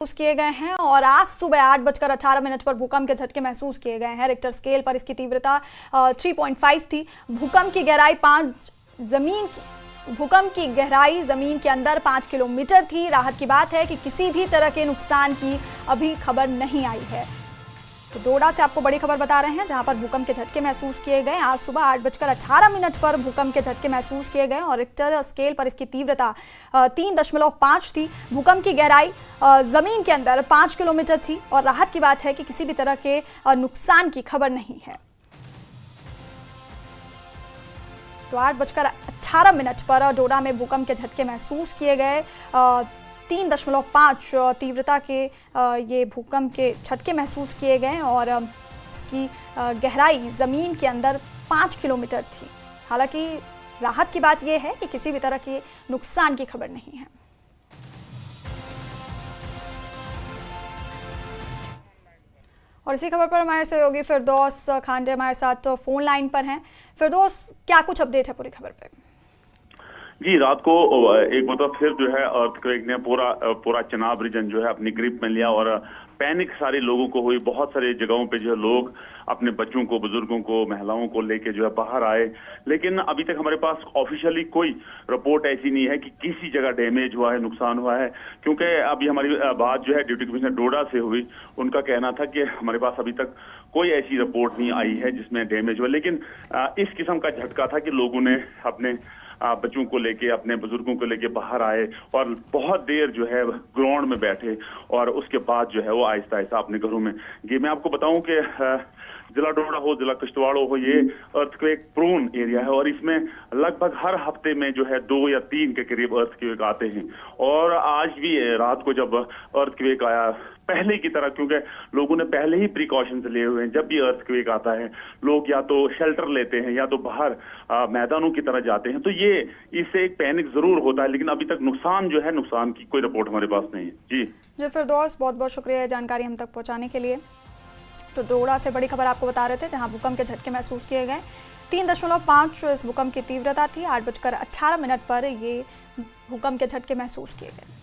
महसूस किए गए हैं और आज सुबह 8:18 पर भूकंप के झटके महसूस किए गए हैं। रिक्टर स्केल पर इसकी तीव्रता 3.5 थी। भूकंप की गहराई जमीन के अंदर 5 किलोमीटर थी। राहत की बात है कि किसी भी तरह के नुकसान की अभी खबर नहीं आई है। तो डोडा से आपको बड़ी खबर बता रहे हैं, जहां पर भूकंप के झटके महसूस किए गए। आज सुबह 8:18 पर भूकंप के झटके महसूस किए गए और रिक्टर स्केल पर इसकी तीव्रता 3.5 थी। भूकंप की गहराई जमीन के अंदर 5 किलोमीटर थी और राहत की बात है कि किसी भी तरह के नुकसान की खबर नहीं है। तो 8:18 पर डोडा में भूकंप के झटके महसूस किए गए। 3.5 तीव्रता के ये भूकंप के झटके महसूस किए गए और इसकी गहराई ज़मीन के अंदर 5 किलोमीटर थी। हालांकि राहत की बात यह है कि किसी भी तरह के नुकसान की खबर नहीं है। और इसी खबर पर हमारे सहयोगी फिरदौस खांडे हमारे साथ फोन लाइन पर हैं। फिरदौस, क्या कुछ अपडेट है पूरी खबर पे? जी, रात को एक मतलब फिर जो है अर्थक्वेक ने पूरा चिनाब रीजन जो है अपनी ग्रिप में लिया और पैनिक सारे लोगों को हुई। बहुत सारे जगहों पे जो है लोग अपने बच्चों को, बुजुर्गों को, महिलाओं को लेके जो है बाहर आए, लेकिन अभी तक हमारे पास ऑफिशियली कोई रिपोर्ट ऐसी नहीं है कि किसी जगह डैमेज हुआ है, नुकसान हुआ है। क्योंकि अभी हमारी बात जो है डिप्टी कमिश्नर डोडा से हुई, उनका कहना था कि हमारे पास अभी तक कोई ऐसी रिपोर्ट नहीं आई है जिसमें डैमेज हुआ। लेकिन इस किस्म का झटका था कि लोगों ने अपने बच्चों को लेके, अपने बुजुर्गों को लेके बाहर आए और बहुत देर जो है ग्राउंड में बैठे और उसके बाद जो है वो आहिस्ता आहिस्ता अपने घरों में गए। मैं आपको बताऊं कि जिला डोडा हो, जिला किश्तवाड़ हो, ये अर्थक्वेक प्रोन एरिया है और इसमें लगभग हर हफ्ते में जो है 2 या 3 के करीब अर्थक्वेक आते हैं। और आज भी रात को जब अर्थक्वेक आया, पहले की तरह, क्योंकि लोगों ने पहले ही प्रिकॉशंस लिए हुए हैं, जब भी अर्थक्वेक आता है लोग या तो शेल्टर लेते हैं या तो बाहर मैदानों की तरह जाते हैं। तो ये इससे एक पैनिक जरूर होता है, लेकिन अभी तक नुकसान जो है, नुकसान की कोई रिपोर्ट हमारे पास नहीं है। जी फिरदौस, बहुत बहुत शुक्रिया जानकारी हम तक पहुंचाने के लिए। तो डोडा से बड़ी खबर आपको बता रहे थे, जहां भूकंप के झटके महसूस किए गए। 3.5 इस भूकंप की तीव्रता थी। 8:18 पर ये भूकंप के झटके महसूस किए गए।